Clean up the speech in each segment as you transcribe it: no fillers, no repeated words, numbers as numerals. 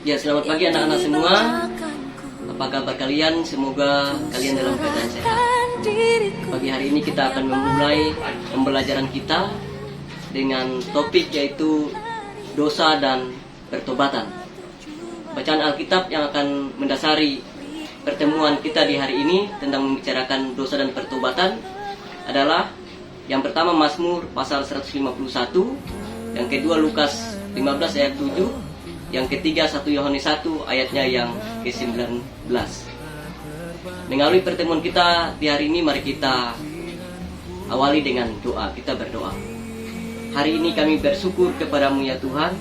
Ya, selamat pagi anak-anak semua. Apa kabar kalian? Semoga kalian dalam keadaan sehat. Pagi hari ini kita akan memulai pembelajaran kita dengan topik yaitu dosa dan pertobatan. Bacaan Alkitab yang akan mendasari pertemuan kita di hari ini tentang membicarakan dosa dan pertobatan adalah yang pertama Mazmur pasal 151, yang kedua Lukas 15 ayat 7, yang ketiga 1 Yohanes 1 ayatnya yang ke-19. Melalui pertemuan kita di hari ini, mari kita awali dengan doa. Kita berdoa. Hari ini kami bersyukur kepadamu ya Tuhan,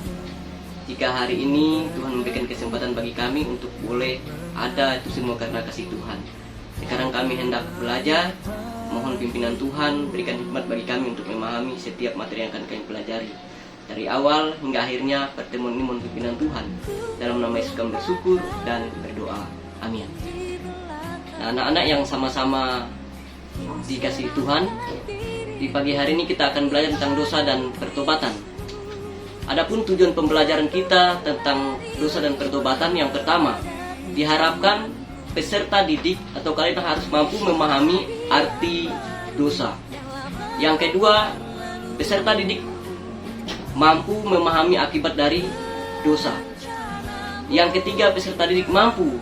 jika hari ini Tuhan memberikan kesempatan bagi kami untuk boleh ada, itu semua karena kasih Tuhan. Sekarang kami hendak belajar, mohon pimpinan Tuhan, berikan hikmat bagi kami untuk memahami setiap materi yang akan kami pelajari. Dari awal hingga akhirnya pertemuan ini mohon pimpinan Tuhan. Dalam nama Yesus kami bersyukur dan berdoa. Amin. Nah, anak-anak yang sama-sama dikasihi Tuhan, di pagi hari ini kita akan belajar tentang dosa dan pertobatan. Adapun tujuan pembelajaran kita tentang dosa dan pertobatan, yang pertama, diharapkan peserta didik atau kalian harus mampu memahami arti dosa. Yang kedua, peserta didik mampu memahami akibat dari dosa. Yang ketiga, peserta didik mampu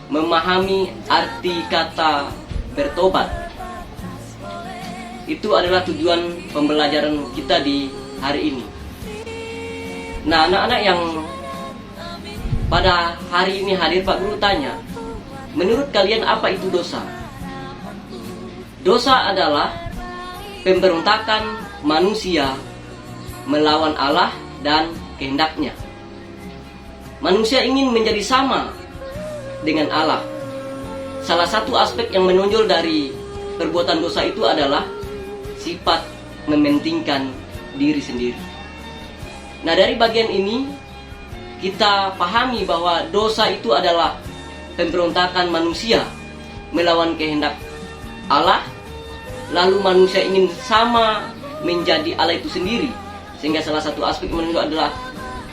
memahami arti kata bertobat. Itu adalah tujuan pembelajaran kita di hari ini. Nah, anak-anak yang pada hari ini hadir, Pak Guru tanya, menurut kalian apa itu dosa? Dosa adalah pemberontakan manusia melawan Allah dan kehendaknya. Manusia ingin menjadi sama dengan Allah. Salah satu aspek yang menonjol dari perbuatan dosa itu adalah sifat mementingkan diri sendiri. Nah, dari bagian ini kita pahami bahwa dosa itu adalah pemberontakan manusia melawan kehendak Allah. Lalu manusia ingin sama menjadi Allah itu sendiri. Sehingga salah satu aspek yang menunjuk adalah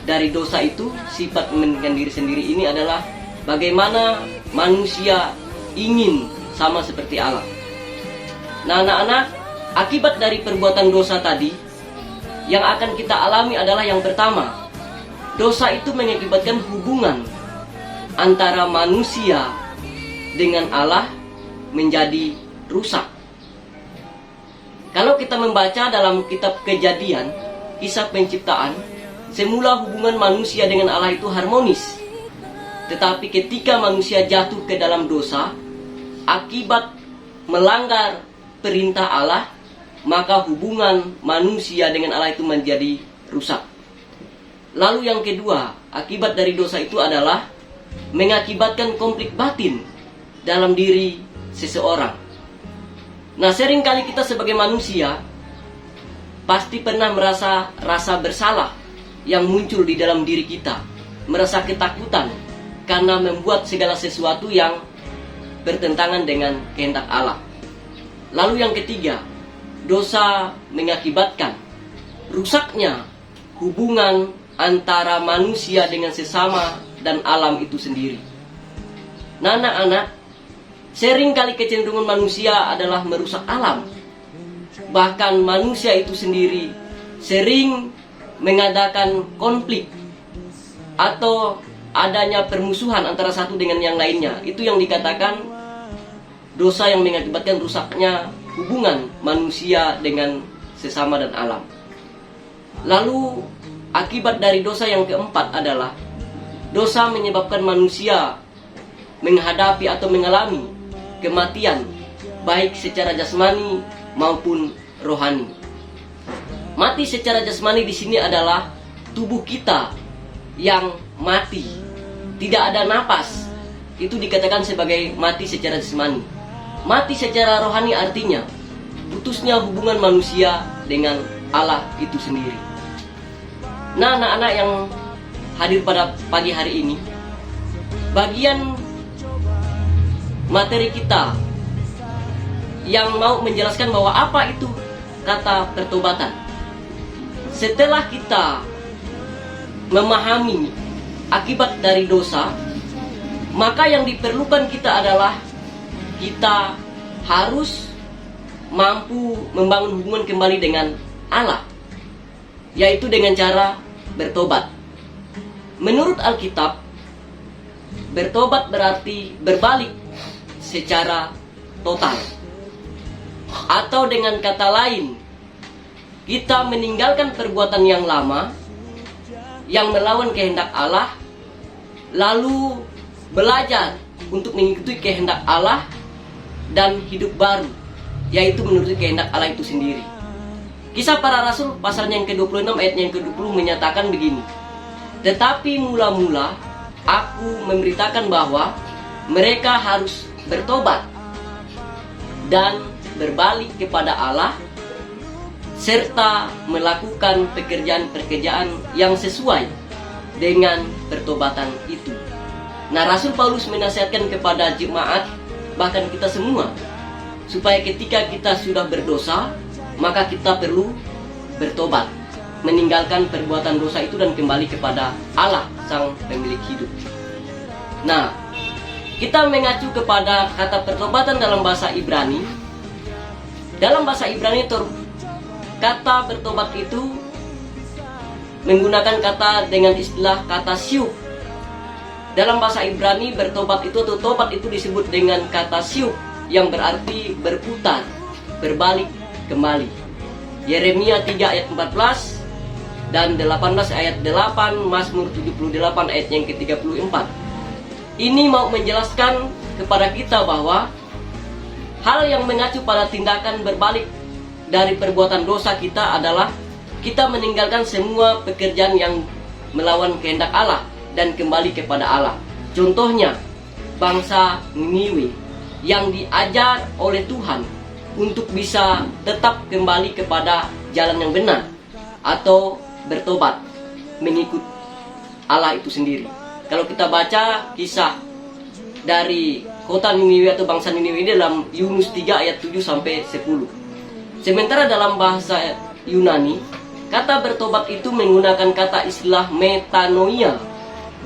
dari dosa itu, sifat mementingkan diri sendiri ini adalah bagaimana manusia ingin sama seperti Allah. Nah, anak-anak, akibat dari perbuatan dosa tadi yang akan kita alami adalah yang pertama, dosa itu mengakibatkan hubungan antara manusia dengan Allah menjadi rusak. Kalau kita membaca dalam kitab Kejadian, kisah penciptaan, semula hubungan manusia dengan Allah itu harmonis. Tetapi ketika manusia jatuh ke dalam dosa, akibat melanggar perintah Allah, maka hubungan manusia dengan Allah itu menjadi rusak. Lalu yang kedua, akibat dari dosa itu adalah mengakibatkan konflik batin dalam diri seseorang. Nah, seringkali kita sebagai manusia pasti pernah merasa rasa bersalah yang muncul di dalam diri kita, merasa ketakutan karena membuat segala sesuatu yang bertentangan dengan kehendak Allah. Lalu yang ketiga, dosa mengakibatkan rusaknya hubungan antara manusia dengan sesama dan alam itu sendiri. Nah, anak-anak, seringkali kecenderungan manusia adalah merusak alam. Bahkan manusia itu sendiri sering mengadakan konflik atau adanya permusuhan antara satu dengan yang lainnya. Itu yang dikatakan dosa yang mengakibatkan rusaknya hubungan manusia dengan sesama dan alam. Lalu akibat dari dosa yang keempat adalah dosa menyebabkan manusia menghadapi atau mengalami kematian, baik secara jasmani maupun rohani. Mati secara jasmani di sini adalah tubuh kita yang mati, tidak ada napas. Itu dikatakan sebagai mati secara jasmani. Mati secara rohani artinya putusnya hubungan manusia dengan Allah itu sendiri. Nah, anak-anak yang hadir pada pagi hari ini, bagian materi kita yang mau menjelaskan bahwa apa itu kata pertobatan. Setelah kita memahami akibat dari dosa, maka yang diperlukan kita adalah kita harus mampu membangun hubungan kembali dengan Allah, yaitu dengan cara bertobat. Menurut Alkitab, bertobat berarti berbalik secara total. Atau dengan kata lain, kita meninggalkan perbuatan yang lama yang melawan kehendak Allah, lalu belajar untuk mengikuti kehendak Allah dan hidup baru, yaitu menuruti kehendak Allah itu sendiri. Kisah Para Rasul pasal yang ke-26 ayat yang ke-20 menyatakan begini: tetapi mula-mula aku memberitakan bahwa mereka harus bertobat dan berbalik kepada Allah, serta melakukan pekerjaan-pekerjaan yang sesuai dengan pertobatan itu. Nah, Rasul Paulus menasihatkan kepada jemaat, bahkan kita semua, supaya ketika kita sudah berdosa, maka kita perlu bertobat, meninggalkan perbuatan dosa itu dan kembali kepada Allah, sang pemilik hidup. Nah, kita mengacu kepada kata pertobatan dalam bahasa Ibrani. Dalam bahasa Ibrani, kata bertobat itu menggunakan kata dengan istilah kata syub. Dalam bahasa Ibrani, bertobat itu atau tobat itu disebut dengan kata syub, yang berarti berputar, berbalik kembali. Yeremia 3 ayat 14 dan 18 ayat 8, Mazmur 78 ayat yang ke-34. Ini mau menjelaskan kepada kita bahwa hal yang mengacu pada tindakan berbalik dari perbuatan dosa kita adalah kita meninggalkan semua pekerjaan yang melawan kehendak Allah dan kembali kepada Allah. Contohnya, bangsa Niniwe yang diajar oleh Tuhan untuk bisa tetap kembali kepada jalan yang benar atau bertobat mengikut Allah itu sendiri. Kalau kita baca kisah dari kota Niniwe atau bangsa Niniwe ini dalam Yunus 3 ayat 7 sampai 10. Sementara dalam bahasa Yunani, kata bertobat itu menggunakan kata istilah metanoia.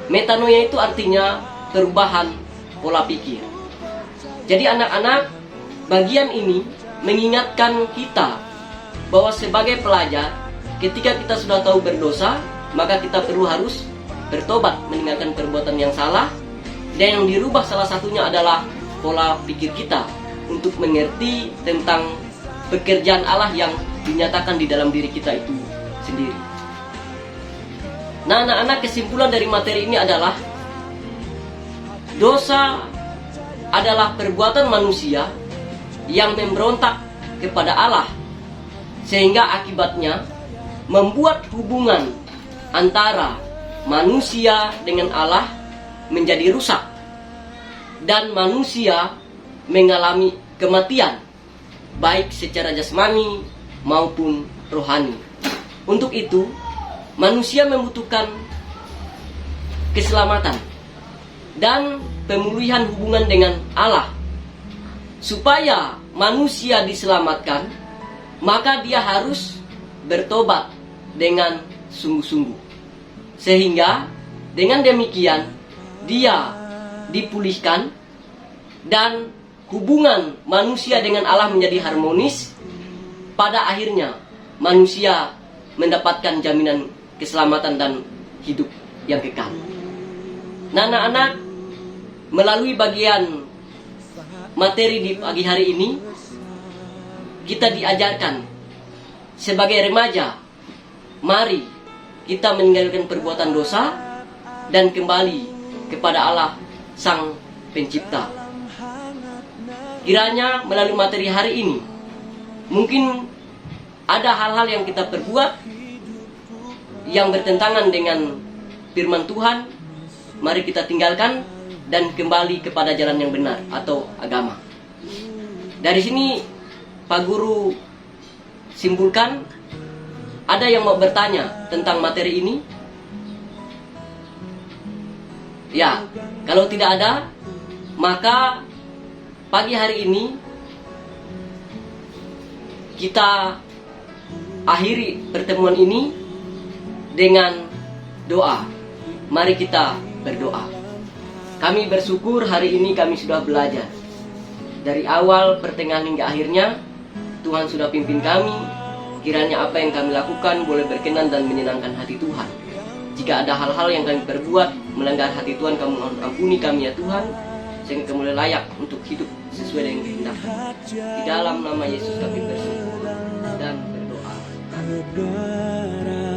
Metanoia itu artinya perubahan pola pikir. Jadi anak-anak, bagian ini mengingatkan kita bahwa sebagai pelajar, ketika kita sudah tahu berdosa, maka kita perlu harus bertobat, meninggalkan perbuatan yang salah. Dan yang dirubah salah satunya adalah pola pikir kita untuk mengerti tentang pekerjaan Allah yang dinyatakan di dalam diri kita itu sendiri. Nah, anak-anak, kesimpulan dari materi ini adalah dosa adalah perbuatan manusia yang memberontak kepada Allah, sehingga akibatnya membuat hubungan antara manusia dengan Allah menjadi rusak dan manusia mengalami kematian, baik secara jasmani maupun rohani. Untuk itu, manusia membutuhkan keselamatan dan pemulihan hubungan dengan Allah. Supaya manusia diselamatkan, maka dia harus bertobat dengan sungguh-sungguh. Sehingga dengan demikian dia dipulihkan dan hubungan manusia dengan Allah menjadi harmonis. Pada akhirnya manusia mendapatkan jaminan keselamatan dan hidup yang kekal. Nah, anak-anak, melalui bagian materi di pagi hari ini, kita diajarkan sebagai remaja, mari kita meninggalkan perbuatan dosa dan kembali kepada Allah, Sang Pencipta. Kiranya melalui materi hari ini, mungkin ada hal-hal yang kita perbuat yang bertentangan dengan firman Tuhan. Mari kita tinggalkan dan kembali kepada jalan yang benar atau agama. Dari sini Pak Guru simpulkan, ada yang mau bertanya tentang materi ini? Ya, kalau tidak ada, maka pagi hari ini kita akhiri pertemuan ini dengan doa. Mari kita berdoa. Kami bersyukur hari ini kami sudah belajar. Dari awal, pertengahan hingga akhirnya, Tuhan sudah pimpin kami. Kiranya apa yang kami lakukan boleh berkenan dan menyenangkan hati Tuhan. Jika ada hal-hal yang kami perbuat melanggar hati Tuhan, kamu ampuni kami ya Tuhan, sehingga kami layak untuk hidup sesuai dengan kehendak. Di dalam nama Yesus kami bersyukur dan berdoa. Amin.